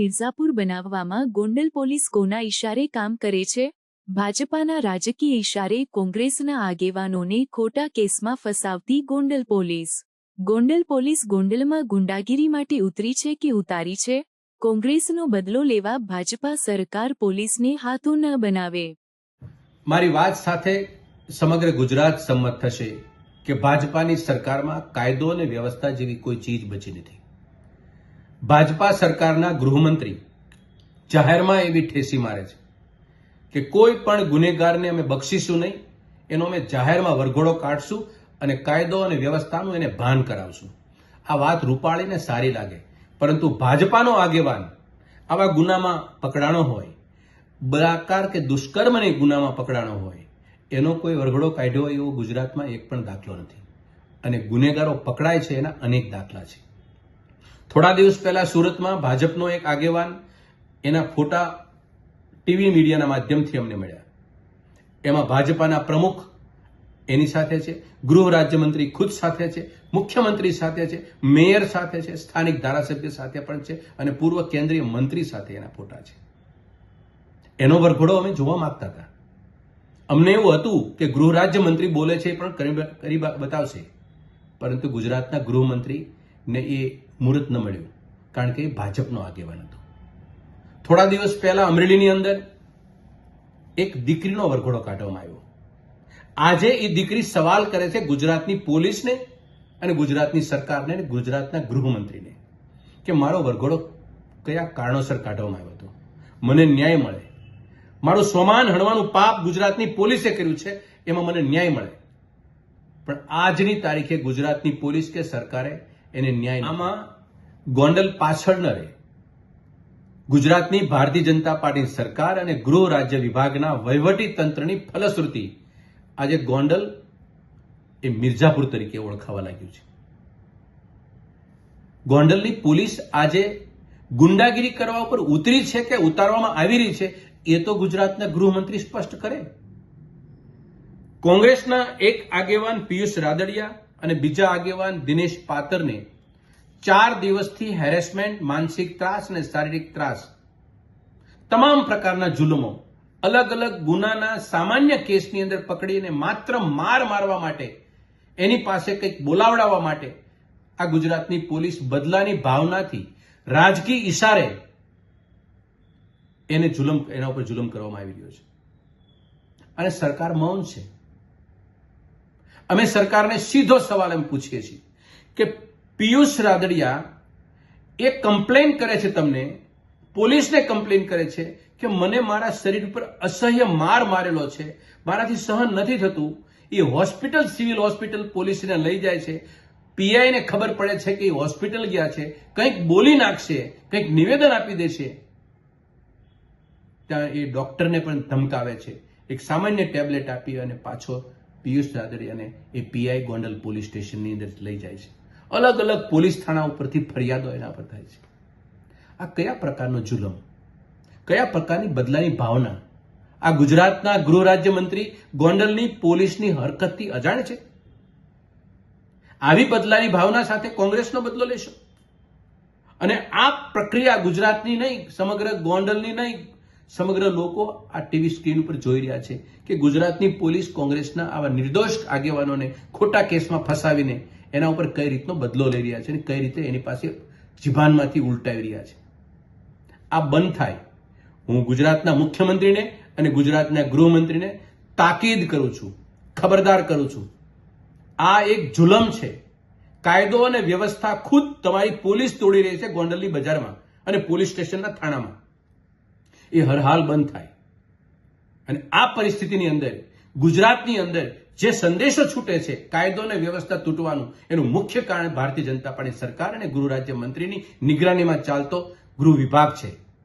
મિર્ઝાપુર બનાવવામાં ગોંડલ પોલીસ કોના ઇશારે કામ કરે છે? ભાજપાના રાજકીય ઇશારે કોંગ્રેસના આગેવાનોને ખોટા કેસમાં ફસાવતી ગોંડલ પોલીસ ગોંડલમાં ગુંડાગીરી માટે ઉતરી છે કે ઉતારી છે? કોંગ્રેસનો બદલો લેવા ભાજપા સરકાર પોલીસને હાથો ન બનાવે. મારી વાત સાથે સમગ્ર ગુજરાત સંમત થશે કે ભાજપાની સરકારમાં કાયદો અને વ્યવસ્થા જેવી કોઈ ચીજ બચી નથી. ભાજપા સરકારના ગૃહમંત્રી જાહેરમાં એવી ઠેસી મારે છે કે કોઈ પણ ગુનેગારને અમે બક્ષીશું નહીં, એનો અમે જાહેરમાં વરઘોડો કાઢશું અને કાયદો અને વ્યવસ્થાનું એને ભાન કરાવશું. આ વાત રૂપાળીને સારી લાગે, પરંતુ ભાજપાનો આગેવાન આવા ગુનામાં પકડાણો હોય, બળાત્કાર કે દુષ્કર્મની ગુનામાં પકડાણો હોય, એનો કોઈ વરઘોડો કાઢ્યો હોય એવો ગુજરાતમાં એક પણ દાખલો નથી. અને ગુનેગારો પકડાય છે એના અનેક દાખલા છે. થોડા દિવસ પહેલા સુરતમાં ભાજપનો એક આગેવાન, એના ફોટા ટીવી મીડિયાના માધ્યમથી અમને મળ્યા. એમાં ભાજપાના પ્રમુખ એની સાથે છે, ગૃહ રાજ્યમંત્રી ખુદ સાથે છે, મુખ્યમંત્રી સાથે છે, મેયર સાથે છે, સ્થાનિક ધારાસભ્ય સાથે પણ છે અને પૂર્વ કેન્દ્રીય મંત્રી સાથે એના ફોટા છે. એનો વરઘોડો અમે જોવા માંગતા હતા. અમને એવું હતું કે ગૃહ રાજ્યમંત્રી બોલે છે પણ કરી બતાવશે, પરંતુ ગુજરાતના ગૃહમંત્રીને એ મુહૂર્ત ન મળ્યું, કારણ કે એ ભાજપનો આગેવાન હતો. થોડા દિવસ પહેલા અમરેલીની અંદર એક દીકરીનો વરઘોડો કાઢવામાં આવ્યો. આજે એ દીકરી સવાલ કરે છે ગુજરાતની પોલીસને અને ગુજરાતની સરકારને અને ગુજરાતના ગૃહમંત્રીને કે મારો વરઘોડો કયા કારણોસર કાઢવામાં આવ્યો હતો, મને ન્યાય મળે. મારું સ્વમાન હણવાનું પાપ ગુજરાતની પોલીસે કર્યું છે, એમાં મને ન્યાય મળે. પણ આજની તારીખે ગુજરાતની પોલીસ કે સરકારે એને ન્યાય, આમાં ગોંડલ પાછળ ન રહે. ગુજરાતની ભારતીય જનતા પાર્ટી સરકાર અને ગૃહ રાજ્ય વિભાગના વહીવટી તંત્રની ફલશ્રુતિ આજે ગોંડલ એ મિર્ઝાપુર તરીકે ઓળખાવા લાગ્યું છે. ગોંડલની પોલીસ આજે ગુંડાગીરી કરવા ઉપર ઉતરી છે કે ઉતારવામાં આવી રહી છે, એ તો ગુજરાતના ગૃહમંત્રી સ્પષ્ટ કરે. કોંગ્રેસના એક આગેવાન પિયુષ રાદડિયા અને બીજા આગેવાન દિનેશ પાતરને 4 દિવસથી હેરેસમેન્ટ, માનસિક ત્રાસ અને શારીરિક ત્રાસ, તમામ પ્રકારના જુલમો, અલગ અલગ ગુનાના સામાન્ય કેસની અંદર પકડીને માત્ર માર મારવા માટે, એની પાસે કંઈક બોલાવડાવવા માટે આ ગુજરાતની પોલીસ બદલાની ભાવનાથી રાજકીય ઇશારે એના ઉપર જુલમ કરવામાં આવી રહ્યો છે. અને સરકાર મૌન છે. અમે સરકારને સીધો સવાલ એમ પૂછીએ છીએ કે પિયુષ રાદડિયા એ કમ્પ્લેન કરે છે, તમને પોલીસને કમ્પ્લેન કરે છે કે મને મારા શરીર ઉપર અસહ્ય માર મારેલો છે, મારાથી સહન નથી થતું. એ હોસ્પિટલ, સિવિલ હોસ્પિટલ પોલીસને લઈ જાય છે. પીઆઈને ખબર પડે છે કે એ હોસ્પિટલ ગયા છે, કંઈક બોલી નાખશે, કંઈક નિવેદન આપી દેશે, ત્યાં એ ડોક્ટરને પણ ધમકાવે છે. એક સામાન્ય ટેબ્લેટ આપી અને પાછો પિયુષ રાદડિયાને એ પીઆઈ ગોંડલ પોલીસ સ્ટેશનની અંદર લઈ જાય છે. અલગ અલગ પોલીસ થાણા ઉપરથી ફરિયાદો એના પર થાય છે. આ કયા પ્રકારનો જુલમ, કયા પ્રકારની બદલાની ભાવના? આ ગુજરાતના ગૃહ રાજ્યમંત્રી ગોંડલની પોલીસની હરકતથી અજાણ છે? આવી બદલાની ભાવના સાથે કોંગ્રેસનો બદલો લેશો? અને આ પ્રક્રિયા ગુજરાતની નહીં, સમગ્ર ગોંડલની નહીં, સમગ્ર લોકો આ ટીવી સ્ક્રીન ઉપર જોઈ રહ્યા છે કે ગુજરાતની પોલીસ કોંગ્રેસના આવા નિર્દોષ આગેવાનોને ખોટા કેસમાં ફસાવીને એના ઉપર કઈ રીતનો બદલો લઈ રહ્યા છે અને કઈ રીતે એની પાસે જીભાનમાંથી ઉલટાવી રહ્યા છે. આ બંધ થાય. હું ગુજરાતના મુખ્યમંત્રીને અને ગુજરાતના ગૃહમંત્રીને તાકીદ કરું છું, ખબરદાર કરું છું. આ એક જુલમ છે. કાયદો અને વ્યવસ્થા ખુદ તમારી પોલીસ તોડી રહી છે ગોંડલની બજારમાં અને પોલીસ સ્ટેશનના થાણામાં. એ હર હાલ બંધ થાય. અને આ પરિસ્થિતિની અંદર ગુજરાતની અંદર જે સંદેશો છૂટે છે કાયદો અને વ્યવસ્થા તૂટવાનું, એનું મુખ્ય કારણ ભારતીય જનતા પાર્ટી સરકાર અને ગૃહ રાજ્ય મંત્રીની નિગરાનીમાં ચાલતો ગૃહ વિભાગ છે.